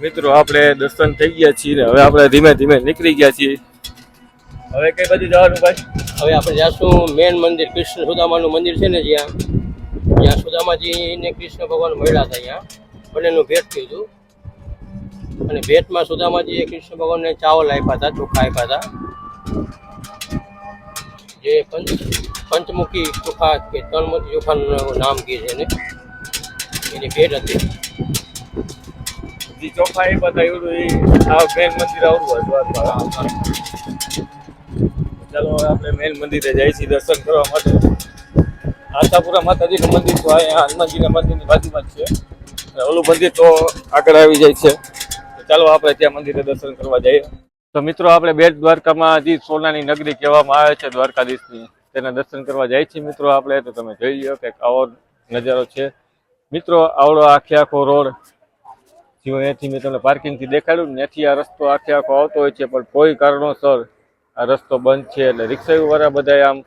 મિત્રો આપણે દર્શન થઈ ગયા છીએ ને હવે આપણે ધીમે ધીમે નીકળી ગયા છીએ. હવે કઈ બાજુ જવાનું ભાઈ? હવે આપણે જાશું મેન મંદિર, કૃષ્ણ સુદામાનું મંદિર છે ને, જ્યાં સુદામાજી ને કૃષ્ણ ભગવાન મળ્યા હતા, ત્યાં બંનેનું ભેટ થયું હતું. અને ભેટમાં સુદામાજીએ કૃષ્ણ ભગવાનને ચાવલ આપ્યા હતા, ચોખા આપ્યા હતા, જે પંચમુખી ચોખા કે ત્રણમુખી ચોખાનું નામ કહે છે એને, એની ભેટ હતી. જે ચોખા એ બતાવ્યું એ આ મેન મંદિર આવડું હતું. ચાલો આપણે મેન મંદિરે જઈએ છીએ દર્શન કરવા માટે. આશાપુરા માતાજીનું મંદિર તો અહીંયા હનુમાનજીના મંદિરની બાજુમાં જ છે. ઓલું મંદિર તો આગળ આવી જાય છે. ચાલો આપણે ત્યાં મંદિરે દર્શન કરવા જઈએ. તો મિત્રો આપણે બેટ દ્વારકામાં જે સોનાની નગરી કહેવામાં આવે છે દ્વારકાધીશની, તેના દર્શન કરવા જાય છીએ મિત્રો આપણે. તો તમે જોઈ લો કે આવો નજારો છે મિત્રો. આવડો આખો રોડ જો અહીંયાથી મેં તમને પાર્કિંગથી દેખાડ્યું ને, ત્યાંથી આ રસ્તો આખો આવતો હોય છે, પણ કોઈ કારણોસર આ રસ્તો બંધ છે. એટલે રિક્ષાવાળા બધા આમ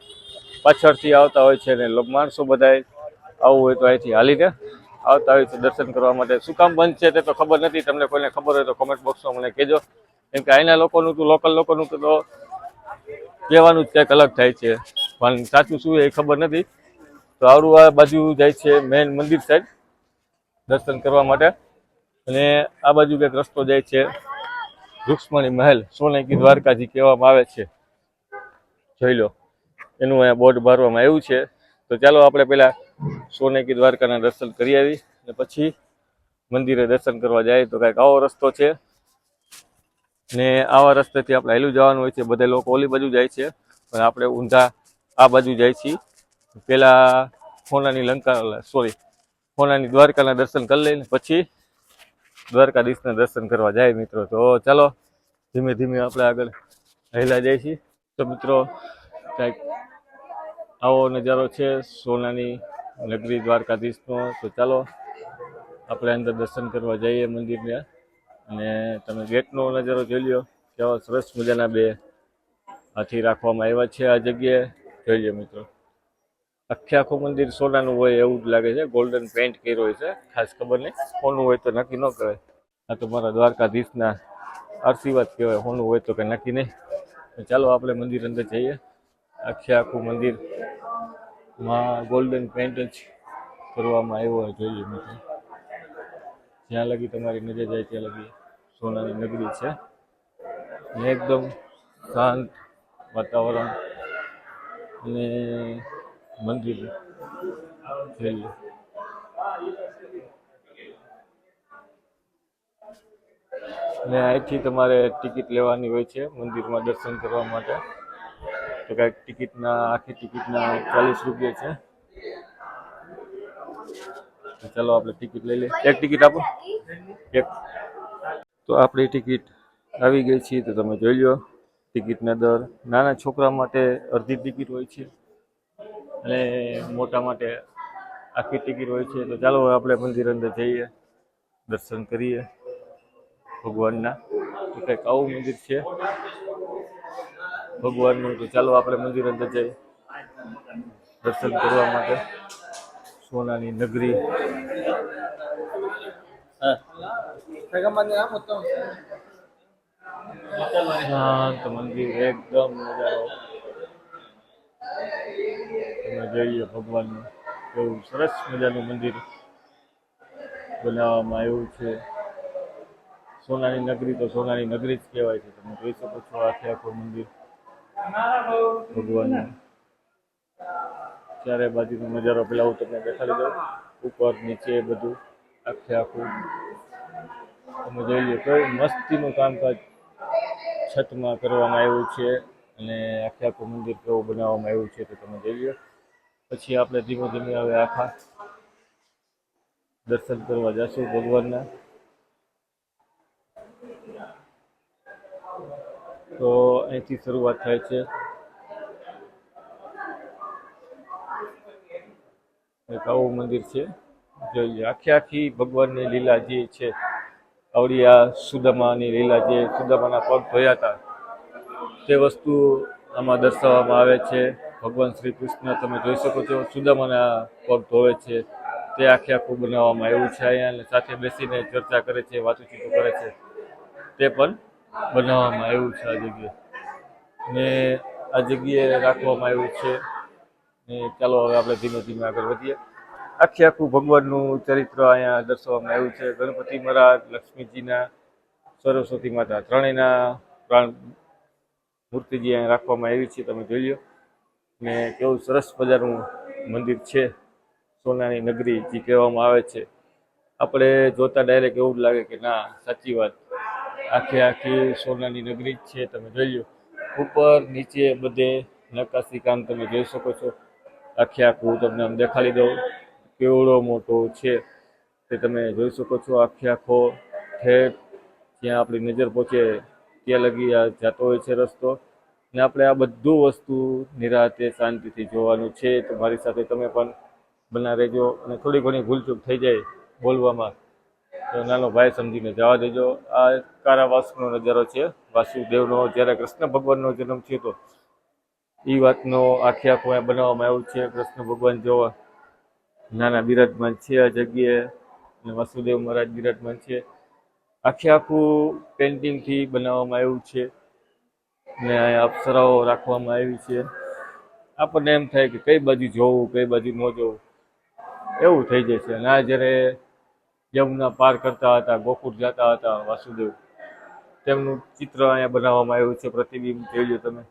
પાછળથી આવતા હોય છે ને માણસો બધા આવવું હોય તો અહીંથી હાલીને આવતા હોય છે દર્શન કરવા માટે. શું કામ બંધ છે તે તો ખબર નથી. તમને કોઈને ખબર હોય તો કોમેન્ટ બોક્સમાં મને કહેજો. કેમ કે અહીંના લોકોનું તો લોકલ લોકોનું તો કહેવાનું જ કંઈક અલગ થાય છે, પણ સાચું શું એ ખબર નથી. તો આવડું આ બાજુ જાય છે મેન મંદિર સાઈડ દર્શન કરવા માટે. અને આ બાજુ કંઈક રસ્તો જાય છે રૂક્ષ્મણી મહેલ, સોનેકી દ્વારકાજી કહેવામાં આવે છે. જોઈ લો, એનું અહીંયા બોર્ડ મારવામાં આવ્યું છે. તો ચાલો આપણે પહેલાં સોનેકી દ્વારકાના દર્શન કરી આવી અને પછી મંદિરે દર્શન કરવા જાય. તો કાંઈક આવો રસ્તો છે ને આવા રસ્તેથી આપણે હેલું જવાનું હોય છે. બધા લોકો ઓલી બાજુ જાય છે, પણ આપણે ઊંધા આ બાજુ જાય છીએ. પહેલાં સોનાની દ્વારકાના દર્શન કરી લઈને પછી દ્વારકાધીશના દર્શન કરવા જાય મિત્રો. તો ચાલો ધીમે ધીમે આપણે આગળ હેલા જાય છીએ. તો મિત્રો કાંઈક આવો નજારો છે સોનાની નગરી દ્વારકાધીશનો. તો ચાલો આપણે અંદર દર્શન કરવા જઈએ મંદિરને. અને તમે ગેટનો નજારો જોઈ લો, કેવા સરસ મજાના બે હાથી રાખવામાં આવ્યા છે આ જગ્યાએ. જોઈ લો મિત્રો, આખું મંદિર સોનાનું હોય એવું જ લાગે છે. ગોલ્ડન પેન્ટ કર્યો હોય છે, ખાસ ખબર નહીં સોનું હોય તો નક્કી ન કહેવાય. આ તો મારા દ્વારકાધીશના આશીર્વાદ કહેવાય, સોનું હોય તો કંઈ નક્કી નહીં. ચાલો આપણે મંદિર અંદર જઈએ. આખું મંદિરમાં ગોલ્ડન પેન્ટ જ કરવામાં આવ્યો હોય. જોઈએ મિત્રો, જ્યાં લગી તમારી નજર જાય ત્યાં લગી સોનાની નગરી છે ને એકદમ શાંત વાતાવરણ અને મંદિર જોઈએ. ને અહીંથી તમારે ટિકિટ લેવાની હોય છે મંદિરમાં દર્શન કરવા માટે. તો કાંઈક આખી ટિકિટના 40 રૂપિયા છે. તો ચાલો આપણે ટિકિટ લઈ લઈએ. એક ટિકિટ આપો એક. તો આપણી ટિકિટ આવી ગઈ છે. તો તમે જોઈ લો ટિકિટના દર. નાના છોકરા માટે અડધી ટિકિટ હોય છે અને મોટા માટે આખી ટિકિટ હોય છે. તો ચાલો આપણે મંદિર અંદર જઈએ, દર્શન કરીએ ભગવાનના. તો કંઈક આવું મંદિર છે ભગવાનનું. તો ચાલો આપણે મંદિર અંદર જઈએ દર્શન કરવા માટે. સોનાની નગરી શાંત મંદિર, એકદમ નજારો તમે જોઈએ ભગવાનનું. એવું સરસ મજાનું મંદિર બનાવવામાં આવ્યું છે. સોનાની નગરી તો સોનાની નગરી જ કહેવાય છે. તમે જોઈ શકો છો આખું મંદિર ભગવાનનું. ચારે બાજુનો નજારો પેલા હું તમને દેખાડી દઉં, ઉપર નીચે બધું આખું તમે જોઈ લો. કયું મસ્તીનું કામકાજ છતમાં કરવામાં આવ્યું છે અને આખું મંદિર કેવું બનાવવામાં આવ્યું છે તો તમે જોઈ લો. પછી આપણે ધીમે ધીમે હવે આખા દર્શન કરવા જશું ભગવાનના. તો અહીંથી શરૂઆત થાય છે. એક આવું મંદિર છે, જોઈએ. આખી ભગવાનની લીલા જે છે, આવડી આ સુદામાની લીલા, જે સુદામાના પગ ધોયા હતા તે વસ્તુ આમાં દર્શાવવામાં આવે છે. ભગવાન શ્રી કૃષ્ણ તમે જોઈ શકો છો સુદામાના પગ ધોવે છે તે આખું બનાવવામાં આવ્યું છે અહીંયા. અને સાથે બેસીને ચર્ચા કરે છે, વાતચીતો કરે છે તે પણ બનાવવામાં આવ્યું છે આ જગ્યાએ, ને આ જગ્યાએ રાખવામાં આવ્યું છે. ને ચાલો હવે આપણે ધીમે ધીમે આગળ વધીએ. આખું ભગવાનનું ચરિત્ર અહીંયા દર્શાવવામાં આવ્યું છે. ગણપતિ મહારાજ, લક્ષ્મીજીના, સરસ્વતી માતા ત્રણેયના પ્રાણ મૂર્તિજી અહીંયા રાખવામાં આવી છે, તમે જોઈ લો. ને કેવું સરસ મજાનું મંદિર છે, સોનાની નગરી જે કહેવામાં આવે છે. આપણે જોતા ડાયરેક્ટ એવું જ લાગે કે ના સાચી વાત, આખી સોનાની નગરી જ છે, તમે જોઈ લો. ઉપર નીચે બધે નકાશી કામ તમે જોઈ શકો છો. આખું તમને આમ દેખાડી દઉં કેવડો મોટો છે તે તમે જોઈ શકો છો. આખો ઠેઠ જ્યાં આપણી નજર પહોંચે ત્યાં લગી આ જતો હોય છે રસ્તો. ને આપણે આ બધું વસ્તુ નિરાતે શાંતિથી જોવાનું છે. તો મારી સાથે તમે પણ બના રહેજો, અને થોડી ઘણી ભૂલચૂક થઈ જાય બોલવામાં તો નાનો ભાઈ સમજીને જવા દેજો. આ કારાવાસનો નજારો છે, વાસુદેવનો જ્યારે કૃષ્ણ ભગવાનનો જન્મ થયો હતો એ વાતનો આખું અહીંયા બનાવવામાં આવ્યું છે. કૃષ્ણ ભગવાન જેવા નાના બિરાજમાન છે આ જગ્યાએ, અને વાસુદેવ મહારાજ બિરાજમાન છે. આખું પેન્ટિંગથી બનાવવામાં આવ્યું છે, ને અહીંયા અપ્સરાઓ રાખવામાં આવી છે. આપણને એમ થાય કે કઈ બાજુ જોવું કઈ બાજુ ન જોવું એવું થઈ જાય છે. અને આ જ્યારે યમુના પાર કરતા હતા, ગોકુળ જતા હતા વાસુદેવ, તેમનું ચિત્ર અહીંયા બનાવવામાં આવ્યું છે. પ્રતિબિંબ જોઈ લો તમે,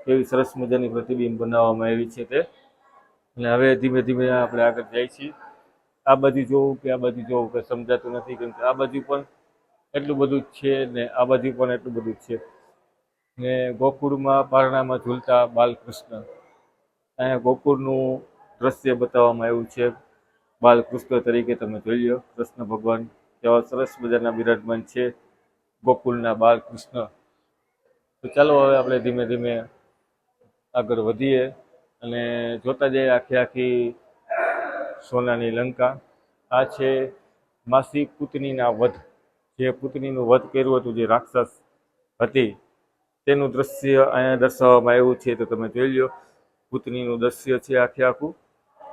કેવી સરસ મજાની પ્રતિબિંબ બનાવવામાં આવી છે તે. અને હવે ધીમે ધીમે આપણે આગળ જઈએ છીએ. આ બાજુ જોવું કે આ બાજુ જોવું કે સમજાતું નથી, કેમ કે આ બાજુ પણ એટલું બધું જ છે ને આ બાજુ પણ એટલું બધું જ છે. ને ગોકુળમાં પારણામાં ઝૂલતા બાલકૃષ્ણ, અહીંયા ગોકુળનું દ્રશ્ય બતાવવામાં આવ્યું છે. બાલકૃષ્ણ તરીકે તમે જોઈ લો. કૃષ્ણ ભગવાન કેવા સરસ મજાના બિરાજમાન છે, ગોકુળના બાલકૃષ્ણ. તો ચાલો હવે આપણે ધીમે ધીમે આગળ વધીએ અને જોતા જઈએ આખી સોનાની લંકા. આ છે માસી પૂતનીના વધ, જે પૂતનીનું વધ કર્યું હતું, જે રાક્ષસ હતી તેનું દ્રશ્ય અહીંયા દર્શાવવામાં આવ્યું છે. તો તમે જોઈ લો, પૂતનીનું દ્રશ્ય છે આખું,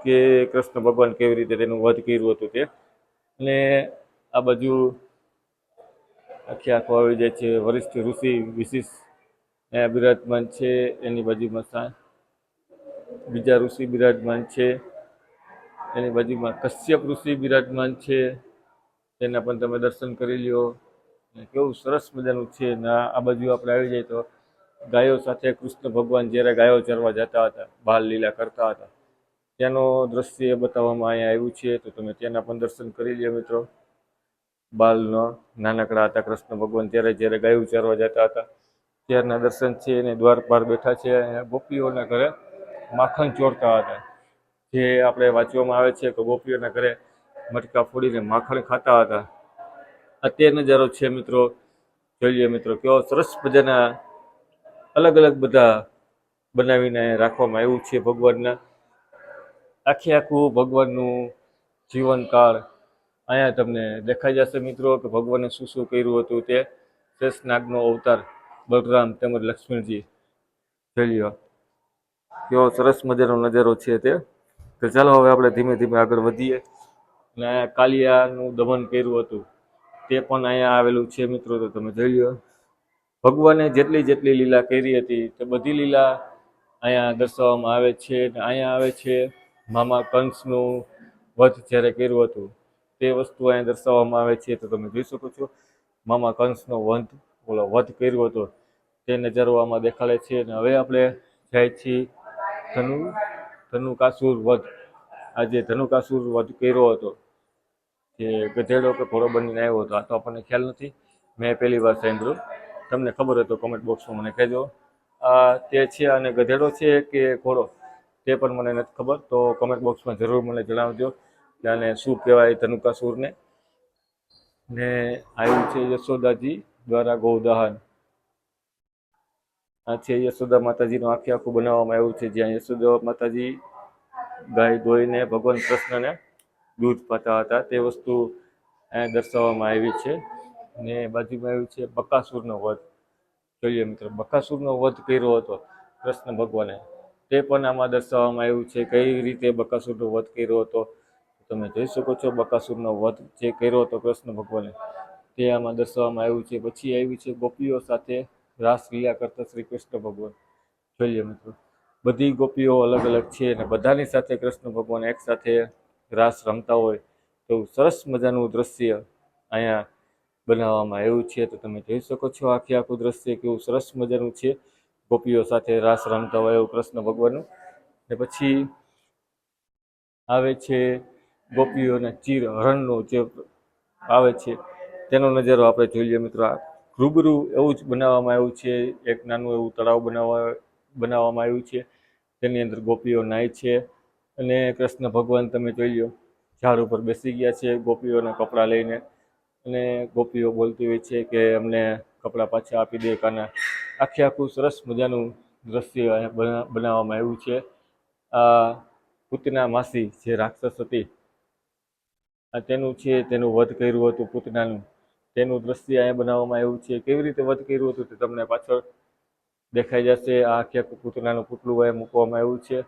કે કૃષ્ણ ભગવાન કેવી રીતે તેનું વધ કર્યું હતું તે. અને આ બાજુ આખું આવી જાય છે વરિષ્ઠ ઋષિ વિશિષ્ટ અહીંયા બિરાજમાન છે. એની બાજુમાં બીજા ઋષિ બિરાજમાન છે, એની બાજુમાં કશ્યપ ઋષિ બિરાજમાન છે, તેના પણ તમે દર્શન કરી લ્યો. કેવું સરસ મજાનું છે. ને આ બાજુ આપણે આવી જાય તો ગાયો સાથે કૃષ્ણ ભગવાન જ્યારે ગાયો ચરવા જતા હતા, બાલ લીલા કરતા હતા, ત્યાંનો દ્રશ્ય બતાવવામાં અહીંયા આવ્યું છે. તો તમે ત્યાંના પણ દર્શન કરી લ્યો મિત્રો. બાલનો નાનકડા હતા કૃષ્ણ ભગવાન ત્યારે જ્યારે ગાયું ચરવા જતા હતા ત્યારના દર્શન છે. અને દ્વાર પાર બેઠા છે. ગોપીઓના ઘરે માખણ ચોરતા હતા, જે આપણે વાંચવામાં આવે છે કે ગોપીઓના ઘરે મટકા ફોડીને માખણ ખાતા હતા. અત્યારે નજારો છે મિત્રો, જોઈએ મિત્રો કેવો સરસ મજાના અલગ અલગ બધા બનાવીને રાખવામાં આવ્યું છે ભગવાનના. આખું ભગવાનનું જીવનકાળ અહીંયા તમને દેખાઈ જશે મિત્રો, કે ભગવાને શું શું કર્યું હતું તે. શેષનાગનો અવતાર બલરામ તેમજ લક્ષ્મણજી જોઈ લો, કેવો સરસ મજાનો નજારો છે તે. તો ચાલો હવે આપણે ધીમે ધીમે આગળ વધીએ. અને અહીંયા કાલિયાનું દમન કર્યું હતું તે પણ અહીંયા આવેલું છે મિત્રો. તો તમે જોઈ લો, ભગવાને જેટલી જેટલી લીલા કરી હતી તે બધી લીલા અહીંયા દર્શાવવામાં આવે છે. અને અહીંયા આવે છે મામા કંસનું વધ જ્યારે કર્યું હતું તે વસ્તુ અહીંયા દર્શાવવામાં આવે છે. તો તમે જોઈ શકો છો, મામા કંસનો વધ કર્યો હતો તે નજારો આમાં દેખાડે છે. અને હવે આપણે જાય છીએ ધનુકાસુર વધ. આ જે ધનુકાસુર વધ કર્યો હતો, જે ગધેડો કે ઘોડો બનીને આવ્યો હતો, આ તો આપણને ખ્યાલ નથી, મેં પહેલી વાર સાંભળ્યું. તમને ખબર હોય તો કમેન્ટ બોક્સમાં મને કહેજો. આ તે છે, અને ગધેડો છે કે ઘોડો તે પણ મને નથી ખબર. તો કમેન્ટ બોક્સમાં જરૂર મને જણાવજો કે આને શું કહેવાય ધનુકાસુરને. ને આવ્યું છે યશોદાજી દ્વારા ગૌદહન. આ છે યશોદા માતાજીનું આખું બનાવવામાં આવ્યું છે, જ્યાં યશોદા માતાજી ગાય ધોઈને ભગવાન કૃષ્ણને દૂધ પાતા હતા તે વસ્તુ અહીંયા દર્શાવવામાં આવી છે. ને બાજુમાં આવ્યું છે બકાસુરનો વધ. જોઈએ મિત્રો, બકાસુરનો વધ કર્યો હતો કૃષ્ણ ભગવાને, તે પણ આમાં દર્શાવવામાં આવ્યું છે કઈ રીતે બકાસુરનો વધ કર્યો હતો. તમે જોઈ શકો છો, બકાસુરનો વધ જે કર્યો હતો કૃષ્ણ ભગવાને તે આમાં દર્શાવવામાં આવ્યું છે. પછી આવ્યું છે ગોપીઓ સાથે રાસલીલા કરતા શ્રી કૃષ્ણ ભગવાન. જોઈ લો મિત્રો, બધી ગોપીઓ અલગ અલગ છે અને બધાની સાથે કૃષ્ણ ભગવાન એક સાથે રાસ રમતા હોય તેવું સરસ મજાનું દ્રશ્ય અહીંયા બનાવવામાં આવ્યું છે. તો તમે જોઈ શકો છો આખું દ્રશ્ય કેવું સરસ મજાનું છે, ગોપીઓ સાથે રાસ રમતા હોય એવું કૃષ્ણ ભગવાનનું. ને પછી આવે છે ગોપીઓના ચીર હરણનું જે આવે છે તેનો નજારો આપણે જોઈ લઈએ મિત્રો. આ રૂબરૂ એવું જ બનાવવામાં આવ્યું છે. એક નાનું એવું તળાવ બનાવવામાં આવ્યું છે, તેની અંદર ગોપીઓ નાય છે અને કૃષ્ણ ભગવાન તમે જોઈ લો ઝાડ ઉપર બેસી ગયા છે ગોપીઓના કપડાં લઈને, અને ગોપીઓ બોલતી હોય છે કે અમને કપડાં પાછા આપી દે કાના. આખું સરસ મજાનું દ્રશ્ય અહીંયા બનાવવામાં આવ્યું છે. આ પૂતના માસી જે રાક્ષસ હતી આ તેનું છે, તેનું વધ કર્યું હતું પૂતનાનું, તેનું દ્રશ્ય અહીંયા બનાવવામાં આવ્યું છે. કેવી રીતે વધ કર્યું હતું તે તમને પાછળ દેખાઈ જશે. આ આખું પૂતનાનું પુતળું અહીંયા મૂકવામાં આવ્યું છે.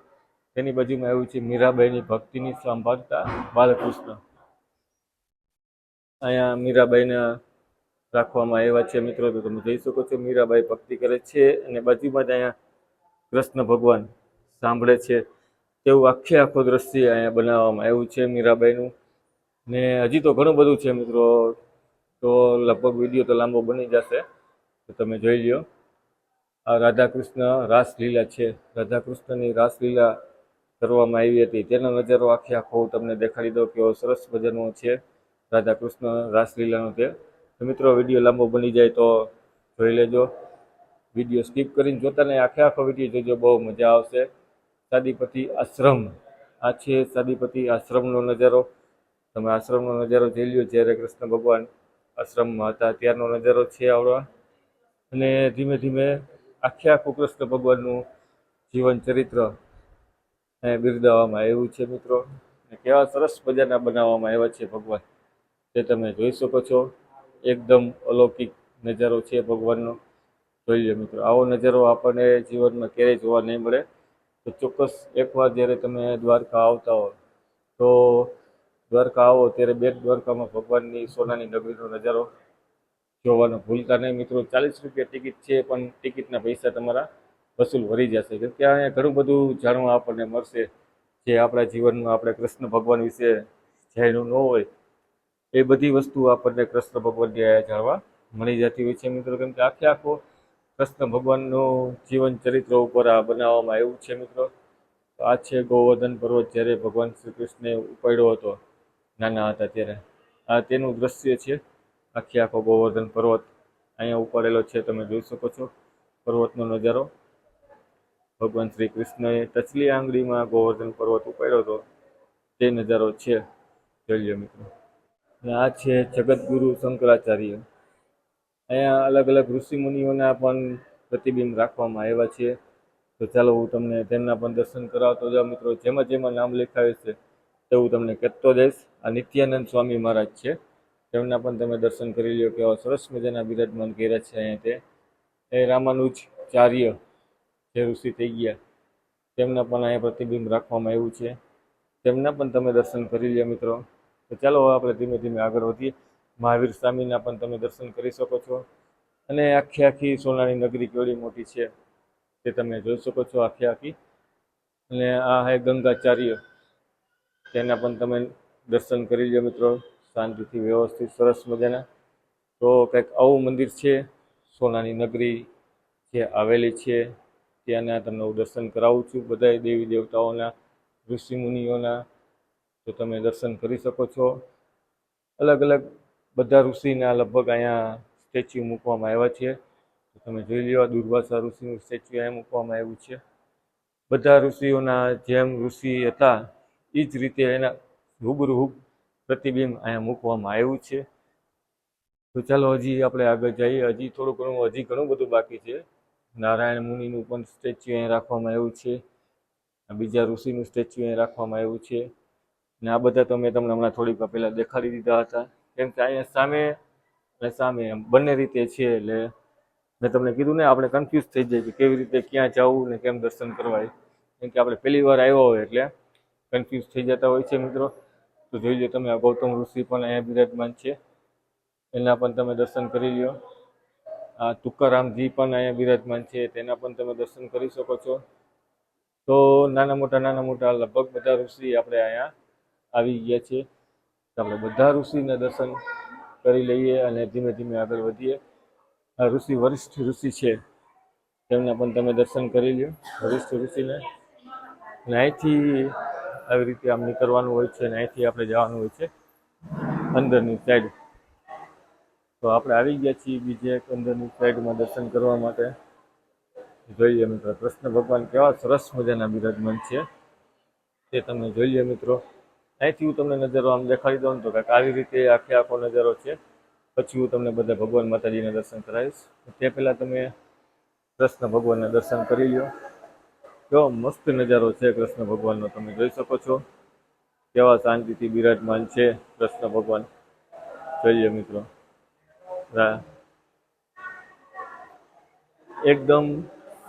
તેની બાજુમાં આવ્યું છે મીરાબાઈની ભક્તિની સંભાળતા બાલકૃષ્ણ. અહીંયા મીરાબાઈને રાખવામાં આવ્યા છે મિત્રો. તો તમે જોઈ શકો છો મીરાબાઈ ભક્તિ કરે છે અને બાજુમાં જ અહીંયા કૃષ્ણ ભગવાન સાંભળે છે તેવું આખું દ્રશ્ય અહીંયા બનાવવામાં આવ્યું છે મીરાબાઈનું. ને હજી તો ઘણું બધું છે મિત્રો, તો લગભગ વિડીયો તો લાંબો બની જશે, તો તમે જોઈ લ્યો. આ રાધાકૃષ્ણ રાસલીલા છે. રાધાકૃષ્ણની રાસલીલા કરવામાં આવી હતી તેનો નજારો આખો તમને દેખાડી દો કેવો સરસ મજાનો છે રાધાકૃષ્ણ રાસલીલાનો તે. તો મિત્રો વિડીયો લાંબો બની જાય તો જોઈ લેજો, વિડીયો સ્કીપ કરીને જોતા નહીં, આખો વિડીયો જોજો, બહુ મજા આવશે. સાદીપતિ આશ્રમ, આ છે સાદીપતિ આશ્રમનો નજારો. તમે આશ્રમનો નજારો જોઈ લ્યો, જ્યારે કૃષ્ણ ભગવાન આશ્રમમાં હતા ત્યારનો નજારો છે આવડો. અને ધીમે ધીમે આખું કૃષ્ણ ભગવાનનું જીવન ચરિત્ર બિરદાવવામાં આવ્યું છે મિત્રો. કેવા સરસ મજાના બનાવવામાં આવ્યા છે ભગવાન, તે તમે જોઈ શકો છો. એકદમ અલૌકિક નજારો છે ભગવાનનો. જોઈ લો મિત્રો, આવો નજારો આપણને જીવનમાં ક્યારેય જોવા નહીં મળે. તો ચોક્કસ એકવાર જ્યારે તમે દ્વારકા આવતા હો તો દ્વારકા આવો ત્યારે બેટ દ્વારકામાં ભગવાનની સોનાની નગરીનો નજારો જોવાનું ભૂલતા નહીં મિત્રો. 40 રૂપિયા ટિકિટ છે, પણ ટિકિટના પૈસા તમારા વસૂલ ભરી જશે, કેમ કે અહીંયા ઘણું બધું જાણવા આપણને મળશે જે આપણા જીવનમાં આપણે કૃષ્ણ ભગવાન વિશે જાણ્યું ન હોય એ બધી વસ્તુ આપણને કૃષ્ણ ભગવાનની અહીંયા જાણવા મળી જતી હોય છે મિત્રો. કેમ કે આખો કૃષ્ણ ભગવાનનું જીવન ચરિત્ર ઉપર આ બનાવવામાં આવ્યું છે મિત્રો. આ છે ગોવર્ધન પર્વત, જ્યારે ભગવાન શ્રી કૃષ્ણે ઉપાડ્યો હતો નાના હતા ત્યારે. આ તેનું દ્રશ્ય છે. આખો ગોવર્ધન પર્વત અહીંયા ઉપાડેલો છે, તમે જોઈ શકો છો પર્વતનો નજારો. ભગવાન શ્રી કૃષ્ણએ ટચલી આંગળીમાં ગોવર્ધન પર્વત ઉપાડ્યો હતો તે નજારો છે, જોઈ લો મિત્રો. અને આ છે જગતગુરુ શંકરાચાર્ય. અહીંયા અલગ અલગ ઋષિમુનિઓના પણ પ્રતિબિંબ રાખવામાં આવ્યા છે. તો ચાલો હું તમને તેમના પણ દર્શન કરાવતો જાઉં મિત્રો. જેમાં નામ લખાયું છે તેવું તમને કહેતો જઈશ. આ નિત્યાનંદ સ્વામી મહારાજ છે, તેમના પણ તમે દર્શન કરી લો. કેવા સરસ મજાના બિરાજમાન કર્યા છે અહીંયા તે. એ રામાનુજાચાર્ય જે ઋષિ થઈ ગયા તેમના પણ અહીંયા પ્રતિબિંબ રાખવામાં આવ્યું છે, તેમના પણ તમે દર્શન કરી લો મિત્રો. તો ચાલો આપણે ધીમે ધીમે આગળ વધીએ. મહાવીર સ્વામીના પણ તમે દર્શન કરી શકો છો. અને આખી સોનાની નગરી કેવડી મોટી છે તે તમે જોઈ શકો છો આખી. અને આ હે ગંગાચાર્ય, તેના પણ તમે દર્શન કરી લો મિત્રો, શાંતિથી વ્યવસ્થિત સરસ મજાના. તો કંઈક આવું મંદિર છે, સોનાની નગરી જે આવેલી છે ત્યાંના તમને હું દર્શન કરાવું છું, બધા દેવી દેવતાઓના, ઋષિમુનિઓના. તો તમે દર્શન કરી શકો છો. અલગ અલગ બધા ઋષિના લગભગ અહીંયા સ્ટેચ્યુ મૂકવામાં આવ્યા છે. તો તમે જોઈ લો, દુર્વાસા ઋષિનું સ્ટેચ્યુ અહીંયા મૂકવામાં આવ્યું છે. બધા ઋષિઓના જેમ ઋષિ હતા એ જ રીતે એના હુબહુ પ્રતિબિંબ અહીંયા મૂકવામાં આવ્યું છે. તો ચાલો હજી આપણે આગળ જઈએ. હજી ઘણું બધું બાકી છે. નારાયણ મુનિનું પણ સ્ટેચ્યુ અહીં રાખવામાં આવ્યું છે. બીજા ઋષિનું સ્ટેચ્યુ અહીં રાખવામાં આવ્યું છે. ને આ બધા તો મેં તમને હમણાં થોડીક પહેલાં દેખાડી દીધા હતા, કેમ કે અહીંયા સામે અને સામે એમ બંને રીતે છે. એટલે મેં તમને કીધું ને, આપણે કન્ફ્યુઝ થઈ જાય કે કેવી રીતે ક્યાં જવું ને કેમ દર્શન કરવા. કેમ કે આપણે પહેલી વાર આવ્યો હોય એટલે કન્ફ્યુઝ થઈ જતા હોય છે મિત્રો. તો જોઈ લો તમે, આ ગૌતમ ઋષિ પણ અહીંયા બિરાજમાન છે. એના પણ તમે દર્શન કરી લ્યો. આ તુકારામજી પણ અહીંયા બિરાજમાન છે, તેના પણ તમે દર્શન કરી શકો છો. તો નાના મોટા લગભગ બધા ઋષિ આપણે અહીંયા આવી ગયા છે. તો આપણે બધા ઋષિના દર્શન કરી લઈએ અને ધીમે ધીમે આગળ વધીએ. આ ઋષિ વરિષ્ઠ ઋષિ છે, તેમના પણ તમે દર્શન કરી લ્યો, વરિષ્ઠ ઋષિને. અને અહીંથી આવી રીતે આમ નીકળવાનું હોય છે અને અહીંથી આપણે જવાનું હોય છે અંદરની સાઈડ. તો આપણે આવી ગયા છીએ બીજે એક અંદરની સાઈડમાં દર્શન કરવા માટે. જોઈએ મિત્રો કૃષ્ણ ભગવાન કેવા સરસ મજાના બિરાજમાન છે તે તમે જોઈ લો મિત્રો. અહીંથી હું તમને નજારો આમ દેખાડી દઉં તો કાંઈક આવી રીતે આખો નજારો છે. પછી હું તમને બધા ભગવાન માતાજીના દર્શન કરાવીશ. તે પહેલાં તમે કૃષ્ણ ભગવાનના દર્શન કરી લો. કેવો મસ્ત નજારો છે કૃષ્ણ ભગવાનનો, તમે જોઈ શકો છો કેવા શાંતિથી બિરાજમાન છે કૃષ્ણ ભગવાન. જોઈએ મિત્રો, એકદમ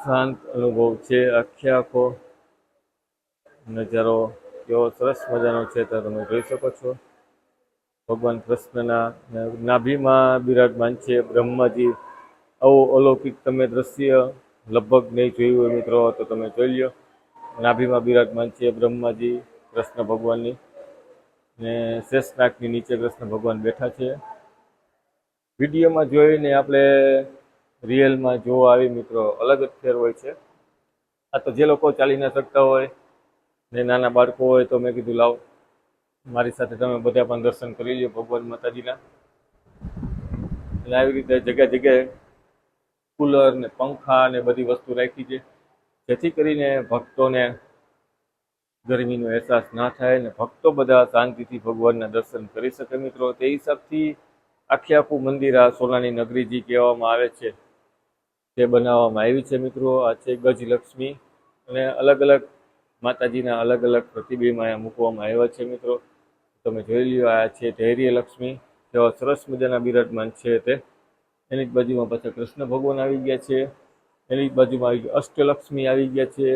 શાંત અનુભવ છે. આખો નજારો કેવો સરસ મજાનો છે તો તમે જોઈ શકો છો. ભગવાન કૃષ્ણના નાભીમાં બિરાજમાન છે બ્રહ્માજી. આવું અલૌકિક તમે દ્રશ્ય લગભગ નહીં જોયું હોય મિત્રો, તો તમે જોઈ લો. નાભીમાં બિરાજમાન છે બ્રહ્માજી કૃષ્ણ ભગવાનની, ને શેષનાગની નીચે કૃષ્ણ ભગવાન બેઠા છે. વિડીયોમાં જોઈને આપણે રિયલમાં જોવા આવી મિત્રો અલગ જ ફેર હોય છે. આ તો જે લોકો ચાલી ના શકતા હોય ને નાના બાળકો હોય તો મેં કીધું લાવ મારી સાથે તમે બધા પણ દર્શન કરી લો ભગવાન માતાજીના. અને આવી રીતે જગ્યાએ કુલર ને પંખા ને બધી વસ્તુ રાખી છે, જેથી કરીને ભક્તોને ગરમીનો અહેસાસ ના થાય ને ભક્તો બધા શાંતિથી ભગવાનના દર્શન કરી શકે મિત્રો. તે હિસાબથી આખું મંદિર આ સોનાની નગરી જે કહેવામાં આવે છે તે બનાવવામાં આવી છે મિત્રો. આ છે ગજલક્ષ્મી અને અલગ અલગ માતાજીના અલગ અલગ પ્રતિબિંબ અહીંયા મૂકવામાં આવ્યા છે મિત્રો. તમે જોઈ લ્યો, આ છે ધૈર્ય લક્ષ્મી, જેવા સરસ મજાના બિરાજમાન છે તે. એની જ બાજુમાં પાછા કૃષ્ણ ભગવાન આવી ગયા છે. એની જ બાજુમાં અષ્ટલક્ષ્મી આવી ગયા છે.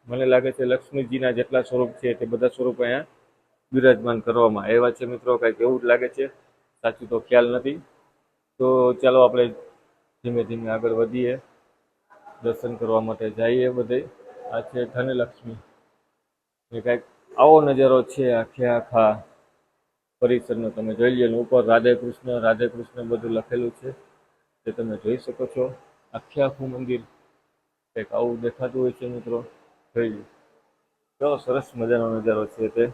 મને લાગે છે લક્ષ્મીજીના જેટલા સ્વરૂપ છે તે બધા સ્વરૂપ અહીંયા બિરાજમાન કરવામાં આવ્યા છે મિત્રો. કાંઈક એવું જ લાગે છે, સાચું તો ખ્યાલ નથી. તો ચાલો આપણે ધીમે ધીમે આગળ વધીએ, દર્શન કરવા માટે જઈએ બધે. આ છે ધનલક્ષ્મી, એ કાંઈક આવો નજારો છે આખા પરિસરનો, તમે જોઈ લો. ઉપર રાધે કૃષ્ણ બધું લખેલું છે તે તમે જોઈ શકો છો. આખું મંદિર કંઈક આવું દેખાતું હોય છે મિત્રો. જોઈ લો કેવો સરસ મજાનો નજારો છે તે.